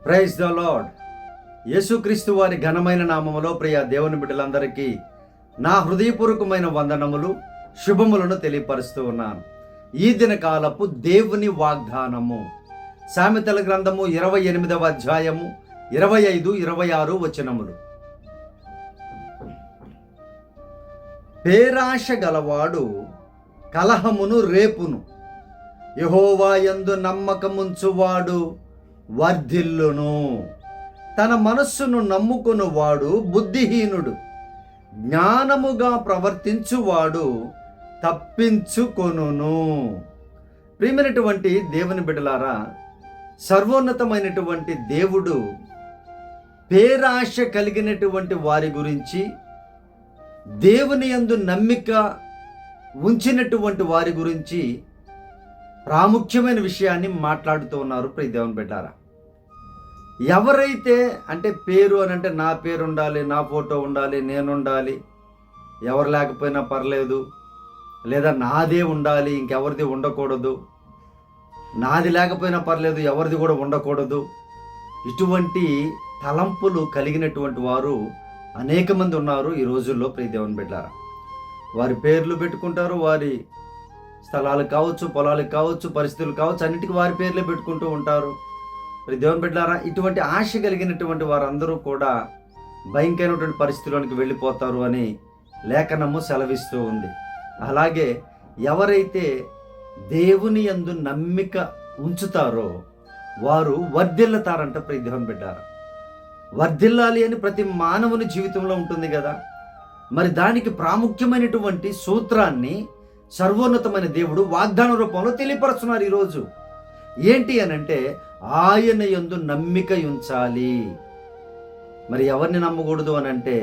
Praise the lord. యేసుక్రీస్తు వారి ఘనమైన నామములో ప్రియ దేవుని బిడ్డలందరికీ నా హృదయపూర్వకమైన వందనములు, శుభములను తెలియపరుస్తూ ఉన్నాను. ఈ దిన కాలపు దేవుని వాగ్దానము సామెతల గ్రంథము 28వ అధ్యాయము 25, 26 వచనములు. పేరాశ గలవాడు కలహమును రేపును, యెహోవా యందు నమ్మకముంచువాడు వర్ధిల్లును. తన మనస్సును నమ్ముకొనువాడు బుద్ధిహీనుడు, జ్ఞానముగా ప్రవర్తించువాడు తప్పించుకొనును. ప్రియమైనటువంటి దేవుని బిడ్డలారా, సర్వోన్నతమైనటువంటి దేవుడు పేరాశ కలిగినటువంటి వారి గురించి, దేవుని యందు నమ్మిక ఉంచినటువంటి వారి గురించి ప్రాముఖ్యమైన విషయాన్ని మాట్లాడుతూ ఉన్నారు. ప్రియ దేవుని బిడ్డలారా, ఎవరైతే అంటే పేరు అని అంటే నా పేరు ఉండాలి, నా ఫోటో ఉండాలి, నేను ఉండాలి, ఎవరు లేకపోయినా పర్లేదు, లేదా నాదే ఉండాలి, ఇంకెవరిది ఉండకూడదు, నాది లేకపోయినా పర్లేదు, ఎవరిది కూడా ఉండకూడదు, ఇటువంటి తలంపులు కలిగినటువంటి వారు అనేక మంది ఉన్నారు ఈ రోజుల్లో. ప్రియ దేవుని బిడ్డలారా, వారి పేర్లు పెట్టుకుంటారు, వారి స్థలాలు కావచ్చు, పొలాలు కావచ్చు, పరిస్థితులు కావచ్చు, అన్నిటికీ వారి పేర్లే పెట్టుకుంటూ ఉంటారు. ప్రియ దేవుని బిడ్డలారా, ఇటువంటి ఆశ కలిగినటువంటి వారందరూ కూడా భయంకరమైనటువంటి పరిస్థితుల్లోనికి వెళ్ళిపోతారు అని లేఖనము సెలవిస్తూ ఉంది. అలాగే ఎవరైతే దేవుని యందు నమ్మిక ఉంచుతారో వారు వర్ధిల్లుతారంట. ప్రియ దేవుని బిడ్డలారా, వర్ధిల్లాలి అని ప్రతి మానవుని జీవితంలో ఉంటుంది కదా. మరి దానికి ప్రాముఖ్యమైనటువంటి సూత్రాన్ని సర్వోన్నతమైన దేవుడు వాగ్దాన రూపంలో తెలియపరుస్తున్నారు ఈరోజు. ఏంటి అని అంటే ఆయన యందు నమ్మిక ఉంచాలి. మరి ఎవరిని నమ్మకూడదు అని అంటే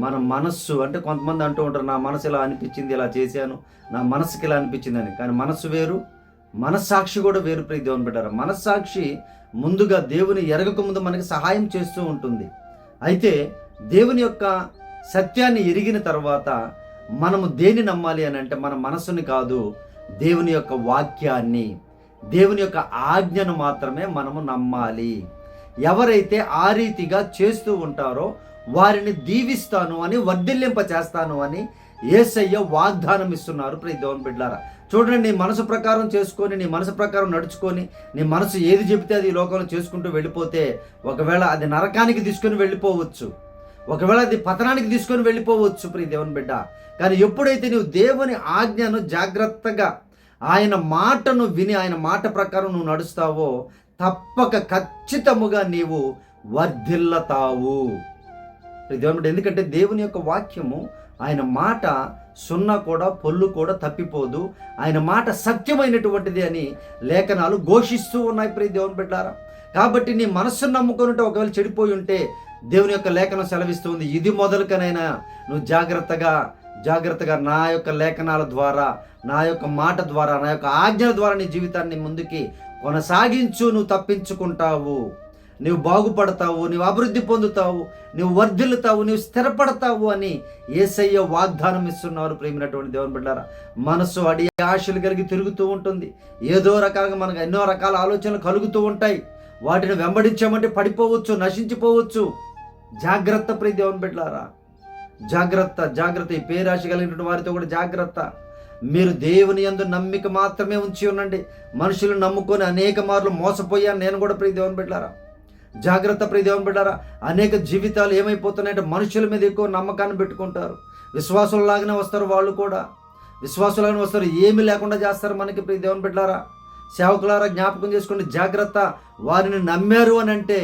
మన మనస్సు, అంటే కొంతమంది అంటూ ఉంటారు, నా మనసు ఇలా అనిపించింది, ఇలా చేశాను, నా మనసుకి ఇలా అనిపించింది అని. కానీ మనస్సు వేరు, మనస్సాక్షి కూడా వేరు. ప్రియ దేవుని బిడ్డలారా, మనస్సాక్షి ముందుగా దేవుని ఎరగక ముందు మనకి సహాయం చేస్తూ ఉంటుంది. అయితే దేవుని యొక్క సత్యాన్ని ఎరిగిన తర్వాత మనము దేన్ని నమ్మాలి అని అంటే మన మనస్సుని కాదు, దేవుని యొక్క వాక్యాన్ని, దేవుని యొక్క ఆజ్ఞను మాత్రమే మనము నమ్మాలి. ఎవరైతే ఆ రీతిగా చేస్తూ ఉంటారో వారిని దీవిస్తాను అని, వర్ధిల్లింప చేస్తాను అని యేసయ్య వాగ్దానం ఇస్తున్నారు. ప్రియ దేవుని బిడ్డలారా, చూడండి, నీ మనసు ప్రకారం చేసుకొని, నీ మనసు ప్రకారం నడుచుకొని, నీ మనసు ఏది చెబితే అది ఈ లోకంలో చేసుకుంటూ వెళ్ళిపోతే ఒకవేళ అది నరకానికి తీసుకొని వెళ్ళిపోవచ్చు, ఒకవేళ అది పతనానికి తీసుకొని వెళ్ళిపోవచ్చు. ప్రియ దేవుని బిడ్డ, కానీ ఎప్పుడైతే నువ్వు దేవుని ఆజ్ఞను జాగ్రత్తగా, ఆయన మాటను విని, ఆయన మాట ప్రకారం నువ్వు నడుస్తావో తప్పక ఖచ్చితముగా నీవు వర్ధిల్లతావు. దేవుని బిడ్డ, ఎందుకంటే దేవుని యొక్క వాక్యము, ఆయన మాట సున్నా కూడా పొల్లు కూడా తప్పిపోదు, ఆయన మాట సత్యమైనటువంటిది అని లేఖనాలు ఘోషిస్తూ ఉన్నాయి. ప్రియ దేవుని బిడ్డలారా, కాబట్టి నీ మనస్సును నమ్ముకొని ఉంటే ఒకవేళ చెడిపోయి ఉంటే దేవుని యొక్క లేఖనం సెలవిస్తుంది, ఇది మొదలుకనైనా నువ్వు జాగ్రత్తగా నా యొక్క లేఖనాల ద్వారా, నా యొక్క మాట ద్వారా, నా యొక్క ఆజ్ఞల ద్వారా నీ జీవితాన్ని ముందుకి కొనసాగించు. నువ్వు తప్పించుకుంటావు, నువ్వు బాగుపడతావు, నువ్వు అభివృద్ధి పొందుతావు, నువ్వు వర్ధిల్లుతావు, నువ్వు స్థిరపడతావు అని యేసయ్య వాగ్దానం ఇస్తున్నారు. ప్రియమైనటువంటి దేవుని బిడ్డలారా, మనసు అడి ఆశలు కలిగి తిరుగుతూ ఉంటుంది. ఏదో రకాలుగా మనకు ఎన్నో రకాల ఆలోచనలు కలుగుతూ ఉంటాయి. వాటిని వెంబడించామంటే పడిపోవచ్చు, నశించిపోవచ్చు. జాగ్రత్త ప్రియ దేవుని బిడ్డలారా, జాగ్రత్త. ఈ పేరాశ కలిగినటువంటి వారితో కూడా జాగ్రత్త. మీరు దేవుని యందు నమ్మిక మాత్రమే ఉంచి ఉండండి. మనుషులు నమ్ముకొని అనేక మార్లు మోసపోయాను నేను కూడా. ప్రియ దేవుని బిడ్డలారా, జాగ్రత్త. ప్రియ దేవుని బిడ్డలారా, అనేక జీవితాలు ఏమైపోతున్నాయంటే మనుషుల మీద ఎక్కువ నమ్మకాన్ని పెట్టుకుంటారు. విశ్వాసులలాగానే వస్తారు, వాళ్ళు కూడా విశ్వాసులాగానే వస్తారు, ఏమీ లేకుండా చేస్తారు మనకి. ప్రియ దేవుని బిడ్డలారా, సేవకులారా జ్ఞాపకం చేసుకోండి, జాగ్రత్త. వారిని నమ్మారు అని అంటే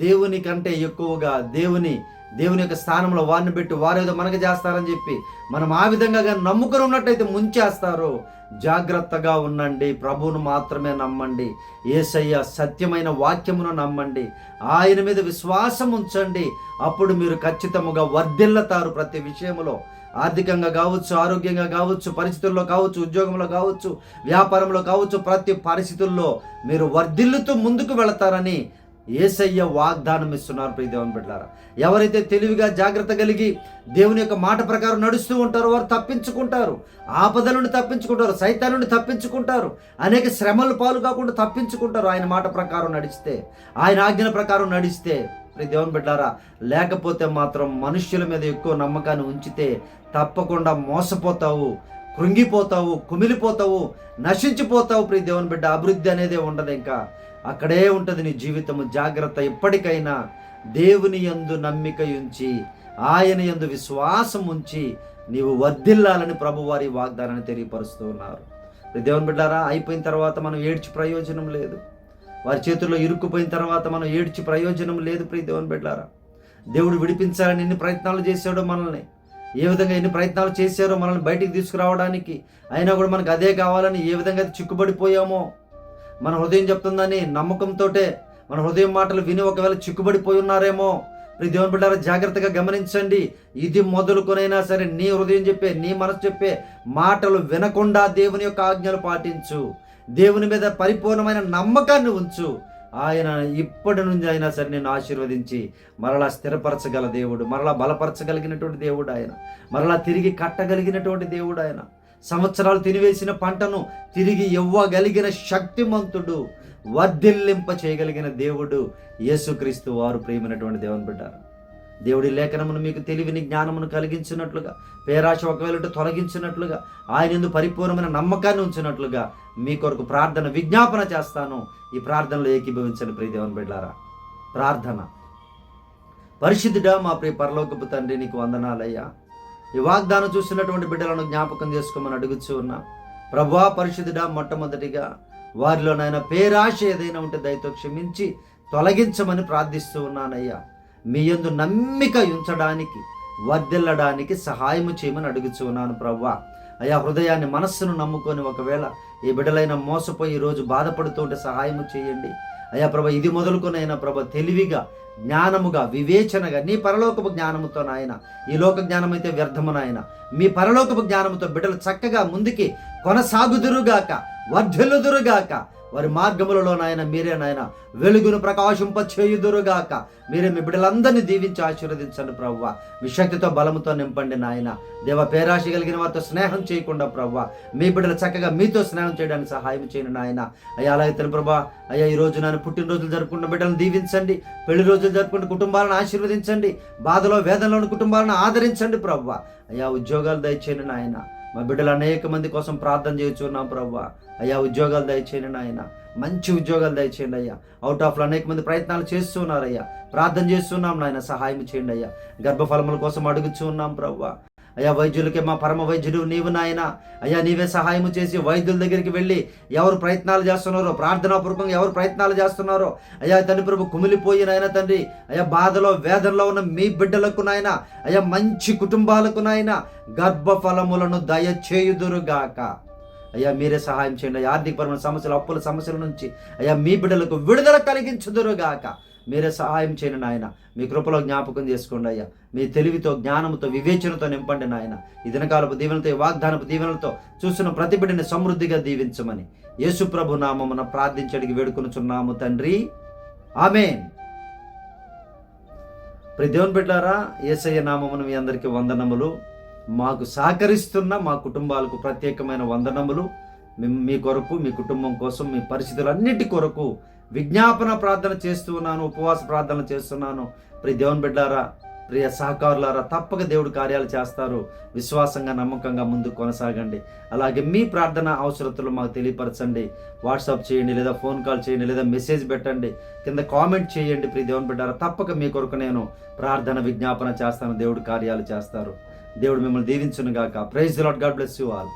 దేవుని కంటే ఎక్కువగా దేవుని యొక్క స్థానంలో వారిని పెట్టి వారేదో మనకు చేస్తారని చెప్పి మనం ఆ విధంగా కానీ నమ్ముకొని ఉన్నట్టయితే ముంచేస్తారు. జాగ్రత్తగా ఉండండి, ప్రభువును మాత్రమే నమ్మండి, యేసయ్య సత్యమైన వాక్యమును నమ్మండి, ఆయన మీద విశ్వాసం ఉంచండి. అప్పుడు మీరు ఖచ్చితంగా వర్ధిల్లుతారు. ప్రతి విషయంలో, ఆర్థికంగా కావచ్చు, ఆరోగ్యంగా కావచ్చు, పరిస్థితుల్లో కావచ్చు, ఉద్యోగంలో కావచ్చు, వ్యాపారంలో కావచ్చు, ప్రతి పరిస్థితుల్లో మీరు వర్ధిల్లుతూ ముందుకు వెళతారని యేసయ్య వాగ్దానం ఇస్తున్నారు ప్రియ దేవుని బిడ్డలారా. ఎవరైతే తెలివిగా జాగ్రత్త కలిగి దేవుని యొక్క మాట ప్రకారం నడుస్తూ ఉంటారో వారు తప్పించుకుంటారు, ఆపద నుండి తప్పించుకుంటారు, సైతాన్ నుండి తప్పించుకుంటారు, అనేక శ్రమలు పాలు కాకుండా తప్పించుకుంటారు ఆయన మాట ప్రకారం నడిస్తే, ఆయన ఆజ్ఞల ప్రకారం నడిస్తే ప్రియ దేవుని బిడ్డలారా. లేకపోతే మాత్రం మనుష్యుల మీద ఎక్కువ నమ్మకాన్ని ఉంచితే తప్పకుండా మోసపోతావు, కృంగిపోతావు, కుమిలిపోతావు, నశించిపోతావు ప్రియ దేవుని బిడ్డ. అభివృద్ధి అనేది ఉండదు, ఇంకా అక్కడే ఉంటుంది నీ జీవితము. జాగ్రత్త, ఎప్పటికైనా దేవుని యందు నమ్మిక ఉంచి ఆయన యందు విశ్వాసం ఉంచి నీవు వర్ధిల్లాలని ప్రభువారి వాగ్దానాన్ని తెలియపరుస్తూ ఉన్నారు. దేవుని బిడ్డారా, అయిపోయిన తర్వాత మనం ఏడ్చి ప్రయోజనం లేదు. వారి చేతుల్లో ఇరుక్కుపోయిన తర్వాత మనం ఏడ్చి ప్రయోజనం లేదు ప్రియ దేవుని బిడ్డారా. దేవుడు విడిపించాలని ఎన్ని ప్రయత్నాలు చేశాడో మనల్ని, ఏ విధంగా ఎన్ని ప్రయత్నాలు చేశారో మనల్ని బయటికి తీసుకురావడానికి, అయినా కూడా మనకు అదే కావాలని ఏ విధంగా చిక్కుబడిపోయామో మన హృదయం చెప్తుందని నమ్మకంతో మన హృదయం మాటలు విని ఒకవేళ చిక్కుబడిపోయి ఉన్నారేమో. ప్రియ దేవుని బిడ్డలారా, జాగ్రత్తగా గమనించండి. ఇది మొదలుకొనైనా సరే నీ హృదయం చెప్పే, నీ మనసు చెప్పే మాటలు వినకుండా దేవుని యొక్క ఆజ్ఞలు పాటించు, దేవుని మీద పరిపూర్ణమైన నమ్మకాన్ని ఉంచు. ఆయన ఇప్పటి నుంచి అయినా సరే నేను ఆశీర్వదించి మరలా స్థిరపరచగల దేవుడు, మరలా బలపరచగలిగినటువంటి దేవుడు ఆయన, మరలా తిరిగి కట్టగలిగినటువంటి దేవుడు ఆయన. సంవత్సరాలు తినివేసిన పంటను తిరిగి ఇవ్వగలిగిన శక్తిమంతుడు, వర్ధిల్లింప చేయగలిగిన దేవుడు యేసుక్రీస్తు వారు. ప్రియమైనటువంటి దేవుని బిడ్డ, దేవుడి లేఖనమును మీకు తెలివిని జ్ఞానమును కలిగించినట్లుగా, పేరాశ ఒకవేళ తొలగించినట్లుగా, ఆయన యందు పరిపూర్ణమైన నమ్మకాన్ని ఉంచినట్లుగా మీ కొరకు ప్రార్థన విజ్ఞాపన చేస్తాను. ఈ ప్రార్థనలో ఏకీభవించండి ప్రియ దేవుని బిడ్డలారా. ప్రార్థన. పరిశుద్ధుడా మా ప్రియ పరలోకపు తండ్రి, నీకు వందనాలయ్యా. ఈ వాగ్దానం చూసినటువంటి బిడ్డలను జ్ఞాపకం చేసుకోమని అడుగుచూ ఉన్నా ప్రభువా. పరిశుద్ధుడా, మొట్టమొదటిగా వారిలోనైనా పేరాశ ఏదైనా ఉంటే దయతో క్షమించి తొలగించమని ప్రార్థిస్తూ ఉన్నానయ్యా. మీ యందు నమ్మిక ఉంచడానికి, వర్ధిల్లడానికి సహాయము చేయమని అడుగుచూ ఉన్నాను ప్రభువా. అయ్యా, హృదయాన్ని మనస్సును నమ్ముకొని ఒకవేళ ఈ బిడ్డలైన మోసపోయి ఈరోజు బాధపడుతూ ఉంటే సహాయము చేయండి అయ్యా ప్రభా. ఇది మొదలుకొనైనా ప్రభా తెలివిగా, జ్ఞానముగా, వివేచనగా నీ పరలోకపు జ్ఞానముతో నాయన, ఈ లోక జ్ఞానం అయితే వ్యర్థము నాయన, మీ పరలోకపు జ్ఞానముతో బిడ్డలు చక్కగా ముందుకి కొనసాగుదురుగాక, వర్ధిల్లుదురుగాక. వారి మార్గములలో నాయన మీరే నాయన వెలుగును ప్రకాశింప చేయుదురుగాక. మీరే మీ బిడ్డలందరినీ దీవించి ఆశీర్వదించండి ప్రభువా. మీ శక్తితో బలముతో నింపండి నాయన. దేవ, పేరాశ కలిగిన వారితో స్నేహం చేయకుండా ప్రభువా మీ బిడ్డలు చక్కగా మీతో స్నేహం చేయడానికి సహాయం చేయండి నాయన. అయ్యా, అలాగే ప్రభా అయ్యా, ఈ రోజు నాయన పుట్టినరోజులు జరుపుకున్న బిడ్డలను దీవించండి, పెళ్లి రోజులు జరుపుకున్న కుటుంబాలను ఆశీర్వదించండి, బాధలో వేదనలోని కుటుంబాలను ఆదరించండి ప్రభువా. అయ్యా, ఉద్యోగాలు దయచేయండి నాయన. మా బిడ్డలు అనేక మంది కోసం ప్రార్థన చేస్తున్నాం ప్రభువా. అయ్యా, ఉద్యోగాలు దయచేయండి నాయన, మంచి ఉద్యోగాలు దయచేయండి అయ్యా. అవుట్ ఆఫ్లో అనేక మంది ప్రయత్నాలు చేస్తున్నారయ్యా, ప్రార్థన చేస్తున్నాం నాయన, సహాయం చేయండి అయ్యా. గర్భఫలముల కోసం అడుగుచూ ఉన్నాం ప్రభువా. అయ్యా, వైద్యులకే మా పరమ వైద్యుడు నీవు నాయన. అయ్యా, నీవే సహాయం చేసి వైద్యుల దగ్గరికి వెళ్ళి ఎవరు ప్రయత్నాలు చేస్తున్నారో, ప్రార్థనాపూర్వకంగా ఎవరు ప్రయత్నాలు చేస్తున్నారో అయ్యా తండ్రి ప్రభు, కుమిలిపోయి నాయన తండ్రి అయ్యా బాధలో వేదనలో ఉన్న మీ బిడ్డలకు నాయన, అయ్యా మంచి కుటుంబాలకు నాయన గర్భఫలములను దయచేయుదురుగాక. అయ్యా, మీరే సహాయం చేయండి. ఆర్థికపరమైన సమస్యలు, అప్పుల సమస్యల నుంచి అయ్యా మీ బిడ్డలకు విడుదల కలిగించుదురుగాక. మీరే సహాయం చేయండి నాయన. మీ కృపలో జ్ఞాపకం చేసుకోండి అయ్యా. మీ తెలివితో, జ్ఞానంతో, వివేచనతో నింపండి నాయన. ఈ దినకాలపు దీవెనలతో, ఈ వాగ్దానపు దీవెనలతో చూసిన ప్రతి బిడ్డని సమృద్ధిగా దీవించమని యేసు ప్రభు నామమున ప్రార్థించడికి వేడుకొనుచున్నాము తండ్రి, ఆమేన్. ప్రియ దేవుని బిడ్డలారా, యేసయ్య నామమున మీ అందరికీ వందనములు. మాకు సహకరిస్తున్న మా కుటుంబాలకు ప్రత్యేకమైన వందనములు. మీ కొరకు, మీ కుటుంబం కోసం, మీ పరిస్థితులన్నిటి కొరకు విజ్ఞాపన ప్రార్థన చేస్తూ ఉన్నాను, ఉపవాస ప్రార్థన చేస్తున్నాను. ప్రియ దేవుని బిడ్డలారా, ప్రియ సహకారులారా, తప్పక దేవుడు కార్యాలు చేస్తారు. విశ్వాసంగా, నమ్మకంగా ముందుకు కొనసాగండి. అలాగే మీ ప్రార్థన అవసరతలు మాకు తెలియపరచండి. వాట్సాప్ చేయండి, లేదా ఫోన్ కాల్ చేయండి, లేదా మెసేజ్ పెట్టండి, కింద కామెంట్ చేయండి. ప్రియ దేవుని బిడ్డలారా, తప్పక మీ కొరకు నేను ప్రార్థన విజ్ఞాపన చేస్తాను. దేవుడు కార్యాలు చేస్తారు. దేవుడు మిమ్మల్ని దీవించును గాక. Praise the Lord. God bless you all.